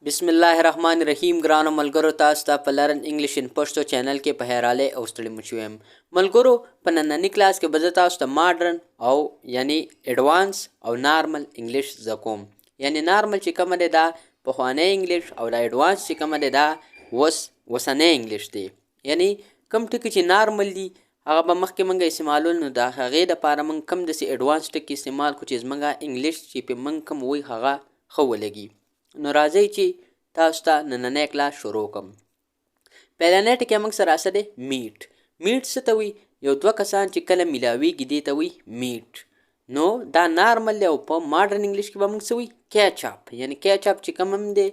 بسم الله الرحمن الرحیم ګرانو ملګرو تاسو ته په لرن انګلیش ان پښتو چینل کې په هراله او ستړي مچو یم ملګرو په نننی کلاس کې به زه تاسو ته ماډرن او یعنی ایډوانس او نارمل انګلیش زده کوم یعنی نارمل چې کومه ده دا پخوانی انګلیش او د ایډوانس چې کومه ده دا وسنی انګلیش دی یعنی کوم ټکي چې نارمل دي هغه به مخکې موږ استعمالول نو د هغې دپاره موږ کوم داسې ایډوانس ټکي استعمال کړو چې زموږ انګلیش چې پې موږ کوم وایي هغه ښه ولګي نو راځئ چې تاسو ته نننی کلاس شروع کوم پیلنی ټکی موږ سره څه دی میټ څه ته وایي یو دوه کسان چې کله میلاویږي دې ته وایي میټ نو دا نارمل دی او په ماډرن انګلیش کې به موږ څه وایي کیچ اپ یعنی کیچ اپ چې کوم هم دی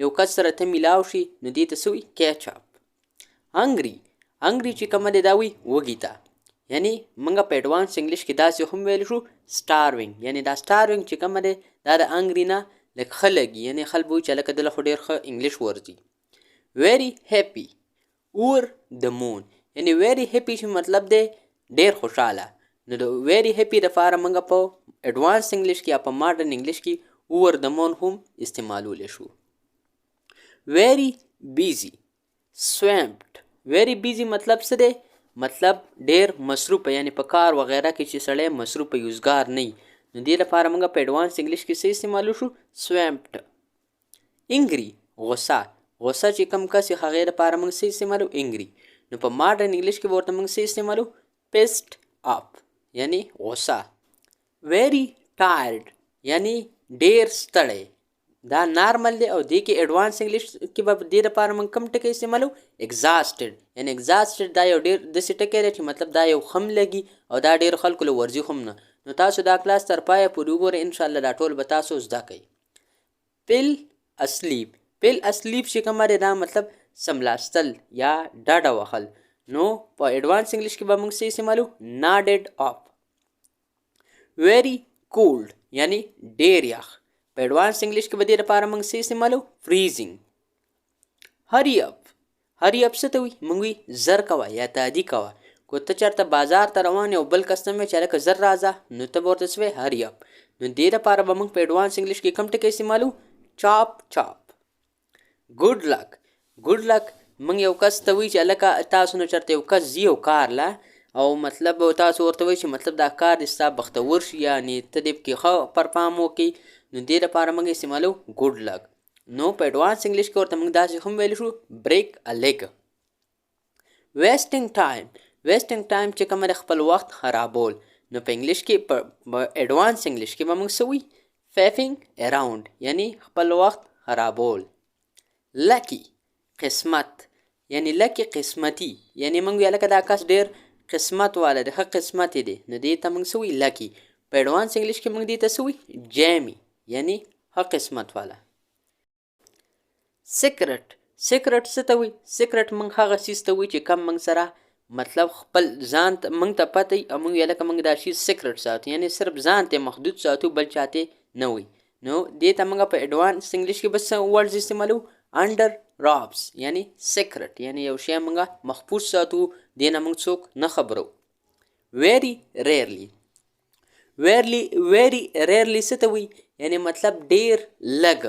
یو کس سره ته میلاو شي نو دې ته څه وایي کیچ اپ هنګري چې کومه دی دا وایي وږي ته یعنی موږ په ایډوانس انګلیش کې داسې هم ویلی شو سټاروینګ یعنی دا سټاروینګ چې کومه دی دا د هنګري نه لکه ښه لګي یعنی خلک به وایي چې هلکه دله خو ډېر ښه انګلیش ورځي ویری هیپي اور د مون یعنی ویری هیپي چې مطلب دی ډېر خوشحاله نو د ویری هیپي دپاره موږ په ایډوانس انګلیش کې یا په ماډرن انګلیش کې اور د مون هم استعمالولی شو ویری بیزي سویمپډ ویری بیزي مطلب څه دی مطلب ډېر مصروفه یعنی په کار وغیره کې چې سړی مصروفه یوزګار نه وي نو دې لپاره موږ په ایډوانس انګلیش کې څه استعمالو شو سویمپډ انګري غصه چې کوم کس هغې لپاره موږ څه استعمالو انګري نو په ماډرن انګلیش کې به ورته موږ څه استعمالو پیسټ اپ یعنی غصه ویری ټایرډ یعنی ډېر ستړی دا نارمل دی او دې کې ایډوانس انګلیش کې به دې لپاره موږ کوم ټکی استعمالو ایګزاسټډ یعنی ایګزاسټډ دا یو ډېر داسې ټکی دی چې مطلب دا یو خم لګي او دا ډېر خلکو له ورځي هم نه نو تاسو دا کلاس تر پایه پورې وګورئ انشاءالله دا ټول به تاسو زده کوئ فیل اسلیپ چې کومه دی دا مطلب سملاستل یا ډاډه وهل نو په ایډوانس انګلیش کې به موږ څه استعمالو ناډډ اپ ویری کولډ یعنی ډېر یخ په ایډوانس انګلیش کې به دې لپاره موږ څه استعمالو فریزینګ هری اپ څه ته وایي موږ وایي زر کوه یا تادي کوه کو ته چېرته بازار ته روان یې او بل کس ته مې چې هلکه زر راځه نو ته به ورته څه وایې هری اپ نو دې لپاره به موږ په ایډوانس انګلیش کې کوم ټکی استعمالو چاپ ګوډ لک موږ یو کس ته وایي چې هلکه تاسو نه چېرته یو کس ځي یو کار له او مطلب تاسو ورته وایي چې مطلب دا کار دې ستا بختور شي یعنې ته دې پکې ښه پرفارم وکړي نو دې لپاره موږ استعمالو ګوډ لک نو په ایډوانس انګلیش کې ورته موږ داسې هم ویلی شو بریک ا لیګ ویسټینګ ټایم چې کومه د خپل وخت خرابول نو په انګلیش کې په ایډوانس انګلیش کې به موږ څه وایي فیفینګ اراونډ یعنی خپل وخت خرابول لکی قسمت یعنی لکی قسمتي یعنی موږ ویل که دا کس ډېر قسمت والا دی ښه قسمت دی نو دې ته موږ څه وایي لکی په ایډوانس انګلیش کې موږ دې ته څه وایي جیمی یعنی ښه قسمت والا سیکرټ څه ته وایي سیکرټ موږ هغه څیز ته وایي چې کم موږ سره مطلب خپل ځان موږ ته پته وي او موږ ویل که موږ دا شي سیکرټ ساتو یعنی صرف ځان ته محدود ساتو بل چاته نه وي نو دې ته موږ په ایډوانس انګلیش کې بس ورډز استعمالو انډر رابس یعنی سیکرټ یعنی یو شی موږ محفوظ ساتو دې نه موږ څوک نه خبرو ویری ریرلی څه ته وایي یعنی مطلب ډېر لږ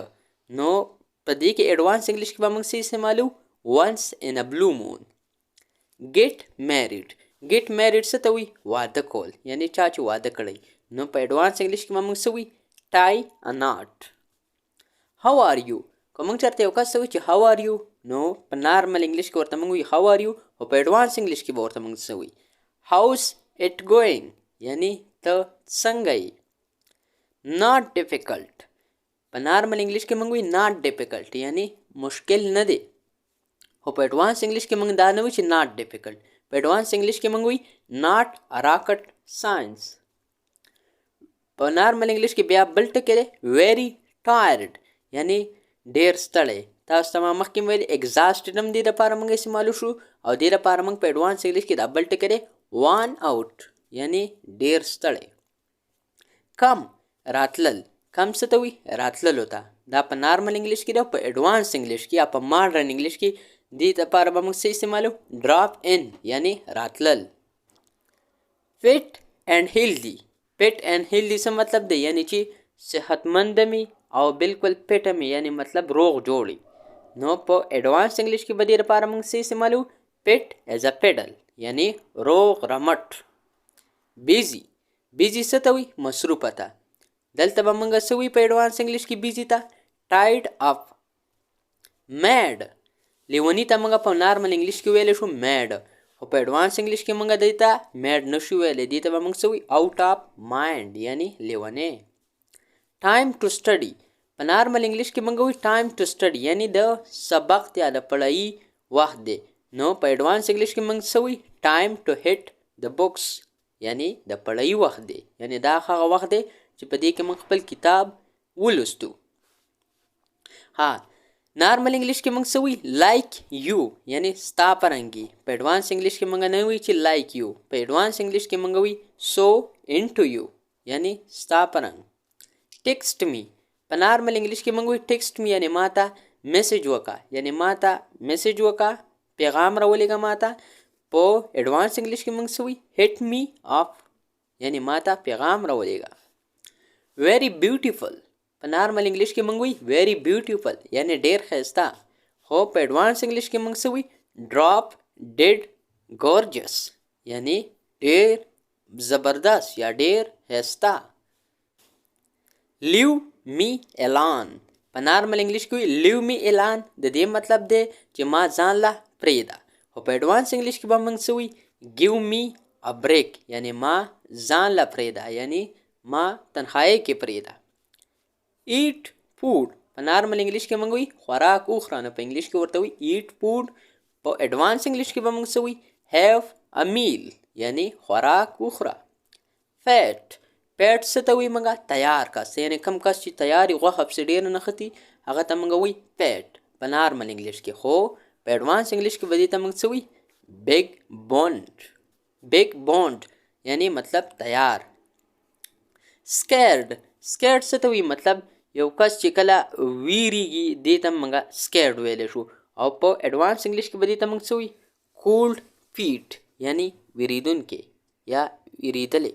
نو په دې کې ایډوانس انګلیش کې به موږ څه استعمالو once in a blue moon get married څه ته وایي واده کول یعنی چا چې واده کړی نو په ایډوانس انګلیش کې به موږ څه وایي tie a knot how are you که موږ چېرته یو کس ته وایي چې how are you نو په نارمل انګلیش کې ورته موږ وایي how are you او په ایډوانس انګلیش کې به ورته موږ څه وایي how's it going یعنی ته څنګه یې not difficult په نارمل انګلیش کې موږ وایي not difficult یعنی مشکل نه دی خو په ایډوانس انګلیش کې موږ دا نه وایو چې not difficult په ایډوانس انګلیش کې موږ وایي not a rocket science په نارمل انګلیش کې بیا بل ټکی دی ویری ټایرډ یعنی ډېر ستړی تاسو ته ما مخکې ویلي ایګزاسټډ هم دې لپاره موږ استعمالو شو او دې لپاره موږ په ایډوانس انګلیش کې دا بل ټکی دی وان آوټ یعنی ډېر ستړی کم څه ته وایي راتللو ته دا په نارمل انګلیش کې دی او په ایډوانس انګلیش کې یا په ماډرن انګلیش کې دې لپاره به موږ څه استعمالو ډراپ ان یعنی راتلل فټ اینډ هیلدي څه مطلب دی یعنی چې صحتمند مې او بالکل پټه مې یعنی مطلب روغ جوړی. نو په ایډوانس انګلیش کې به دې لپاره موږ څه استعمالو؟ پټ ایز ا پیډل یعنی روغ رمټ. بیزی بیزی څه ته وي؟ مصروفه ته. دلته به موږ څه وي په ایډوانس انګلیش کې بیزی ته؟ ټایډ اپ. میډ لیونی ته موږ په نارمل انګلیش کې ویلی شو میډ، خو په ایډوانس انګلیش کې موږ دې ته میډ نشو ویلی، دې ته به موږ څه وي؟ آوټ اف مایند یعنی لیونی. ټایم ټو سټډي په نارمل انګلیش کې موږ وایو ټایم ټو سټډي یعنی د سبق یا د پړهیي وخت دی. نو په ایډوانس انګلیش کې موږ څه وایو؟ ټایم ټو هیټ د بوکس یعنی د پړهیي وخت دی، یعنی دا هغه وخت دی چې په دې کې موږ خپل کتاب ولوستو. ها نارمل انګلیش کې موږ څه وایو؟ لایک یو یعنی ستا په رنګي. په ایډوانس انګلیش کې موږ نه وایو چې لایک یو، په ایډوانس انګلیش کې موږ وایو سو انټو یو یعنی ستا په رنګ. ټیکسټ می په نارمل انګلیش کې موږ وایو ټیکسټ می یعنی ماته میسج وکړه، یعنی ماته میسج وکړه، پیغام راولېږه ماته. په ایډوانس انګلیش کې موږ څه وایو؟ هیټ می اپ یعنی ماته پیغام راولېږه. ویری بیوټیفل په نارمل انګلیش کې موږ وایو ویری بیوټیفل یعنی ډېر ښایسته، خو په ایډوانس انګلیش کې موږ څه وایو؟ ډراپ ډیډ ګورجس یعنی ډېر زبردست یا ډېر ښایسته. لیو می اعلان په نارمل انګلیش کې وایي لیو می اعلان، د دې مطلب دی چې ما ځان له پرېږده، خو په ایډوانس انګلیش کې به موږ څه وایي؟ ګیو می ا بریک یعنی ما ځان له پرېږده یعنی ما تنهایۍ کې پرېږده. ایټ فوډ په نارمل انګلیش کې موږ وایي خوراک وخوره، نو په انګلیش کې ورته وایي ایټ فوډ. په ایډوانس انګلیش کې به موږ څه وایي؟ هیو ا میل یعنی خوراک وخوره. فیټ پیټ څه ته وایي؟ موږ تیار کس یعنی کم کس چې تیارې غوښه پسې ډېر نښتي هغه ته موږ وایي پیټ په نارمل انګلیش کې، خو په ایډوانس انګلیش کې به دې ته موږ څه وایي؟ بیګ بونډ. بیګ بونډ یعنی مطلب تیار. سکیرډ سکیرډ څه ته وایي؟ مطلب یو کس چې کله ویریږي دې ته موږ سکیرډ ویلی شو، او په ایډوانس انګلیش کې به دې ته موږ څه وایي؟ کولډ فیټ یعنی ویریدونکی یا ویریدلی.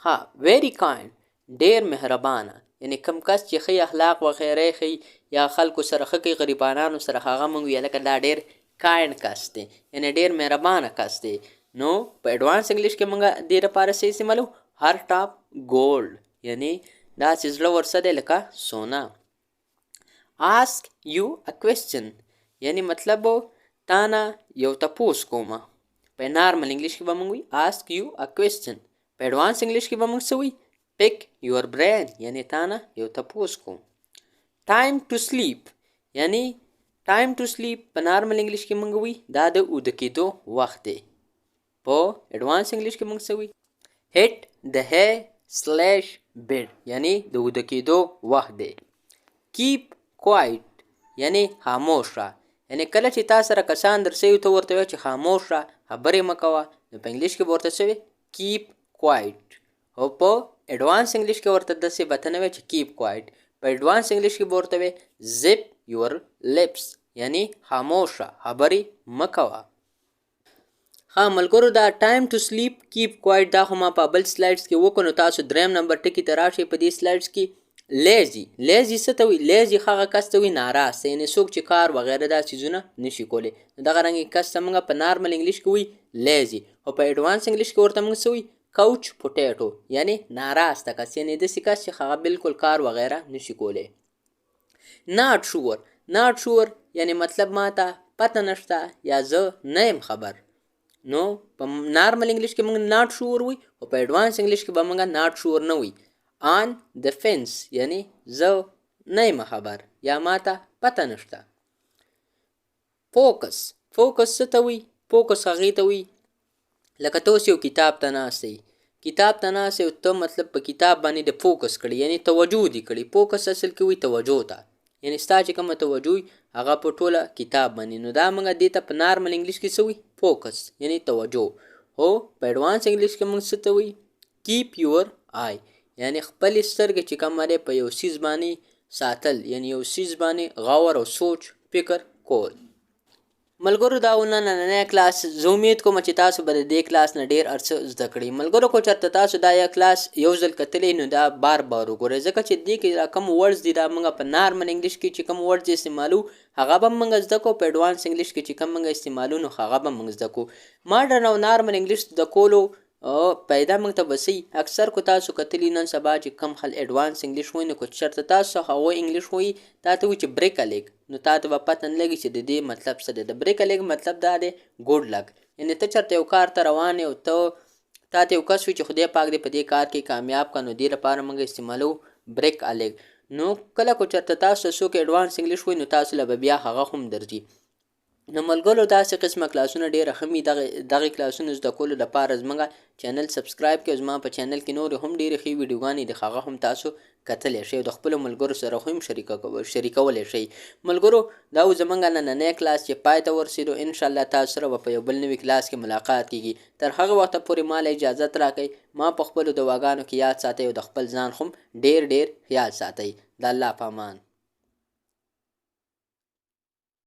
ها ویری کاینډ ډېر مهربانه یعنی کم کس چې ښه اخلاق وغیره ښیي یا خلکو سره ښه کوي، غریبانانو سره، هغه موږ ویل لکه دا ډېر کاینډ کس دی یعنی ډېر مهربانه کس دی. نو په ایډوانس انګلیش کې موږ دې لپاره څه استعمالو؟ هارټ اف ګولډ یعنی داسې زړه ورڅه دی لکه سونا. آسک یو ا کوېسچن یعنی مطلب تا نه یو تپوس کومه، په نارمل انګلیش کې به موږ وایو آسک یو ا کوېسچن. په ایډوانس انګلیش کې به موږ څه وایو؟ پیک یور برین یعنی تا نه یو تپوس کوم. ټایم ټو سلیپ یعنی ټایم ټو سلیپ په نارمل انګلیش کې موږ وایو دا د اوده کېدو وخت دی. په ایډوانس انګلیش کې موږ څه وایو؟ هیټ د هی سلیش بیډ یعنی د اوده کېدو وخت دی. کیپ کوایټ یعنی خاموش را، یعنی کله چې تا سره کسان درسوي ته ورته وایه چې خاموش را خبرې مه کوه، نو په انګلیش کې به ورته څه وایي؟ کیپ کوایټ. او په ایډوانس انګلیش کې ورته داسې به ته نه وایې چې کیپ کوایټ، په ایډوانس انګلیش کې به ورته وایې زپ یور لپس یعنی خاموش را خبرې مه کوه. ها ملګرو دا ټایم ټو سلیپ کیپ کوایټ دا خو ما په بل سلایډس کې وکړو، نو تاسو دریم نمبر ټکي ته راشئ. په دې سلایډس کې لیزی لیزی څه ته وایي؟ لیزی هغه کس ته وایي ناراسته، یعنی څوک چې کار وغیره دا څیزونه نشي کولی، نو دغه رنګې کس ته موږ په نارمل انګلیش کې وایي لیزی، او په ایډوانس انګلیش کې ورته موږ څه وایي؟ کوچ پوټیټو یعنی ناراسته کس، یعنی داسې کس چې هغه بالکل کار وغیره نشي کولی. ناټ شور ناټ شور یعنی مطلب ما ته پته نشته یا زه نه یم خبر، نو په نارمل انګلیش کې موږ ناټ شور وایي، او په ایډوانس انګلیش کې به موږ ناټ شور نه وایي. آن د فینس یعنی زه نه یم خبر یا ما ته پته نشته. فوکس فوکس څه ته وایي؟ فوکس هغې ته وایي لکه ته اوس یو کتاب ته ناست یې، کتاب ته ناست یې او ته مطلب په کتاب باندې د فوکس کړي یعنی توجه دې کړي. فوکس اصل کې وایي توجه ته، یعنی ستا چې کومه توجه وي هغه په ټوله کتاب باندې، نو دا موږ دې ته په نارمل انګلیش کې څه وایي؟ فوکس یعنی توجه. هو په ایډوانس انګلیش کې موږ څه ته وایي؟ کیپ یور آی یعنی خپلې سترګې چې کومه دی په یو څیز باندې ساتل، یعنی یو څیز باندې غور او سوچ فکر کول. ملګرو دا و نننی کلاس زه امید کوم چې تاسو به د دې کلاس نه ډېر هر څه زده کړئ. ملګرو که چېرته تاسو دا یا کلاس یو ځل کتلی نو دا بار وګورئ ځکه چې دې کې دا کوم ورډز دي دا موږ په نارمل انګلیش کې چې کوم ورډز استعمالو هغه به موږ زده کړو، په اډوانس انګلیش کې چې کوم موږ استعمالو نو هغه به موږ زده کړو. ماډرن او نارمل انګلیش زده کولو پیدا موږ ته بسئ. اکثر کو تاسو کتلی نن سبا چې کم خل اډوانس انګلیش وایي نو که چېرته تاسو هغوی انګلیش وایي تا ته وایي چې بریک ا لیګ نو تا ته به پته نه لګي چې د دې مطلب څه دی. د بریک ا لیګ مطلب دا دی ګوډ لک، یعنې ته چېرته یو کار ته روان یې او تا ته یو کس وي چې خدای پاک دې په دې کار کې کامیاب کړه نو دې لپاره موږ استعمالو بریک ا لیګ. نو کله کو چېرته تاسو څوک اډوانس انګلیش وایي نو تاسو له به بیا هغه هم درځي. نو ملګرو داسې قسمه کلاسونه ډېره ښه وي. دغې کلاسونو زده کولو لپاره زموږ چینل سبسکرایب کړئ. زما په چینل کې نورې هم ډېرې ښې ویډیوګانې دي هغه هم تاسو کتلی شئ او د خپلو ملګرو سره هم شریکولی شئ. ملګرو دا و زموږ نننی کلاس چې پای ته ورسېدو. انشاءالله تاسو سره به په یو بل نوي کلاس کې ملاقات کیږي. تر هغه وخته پورې ما له اجازت راکئ. ما په خپلو دعاګانو کې یاد ساتئ او د خپل ځان هم ډېر خیال ساتئ. د الله په امان.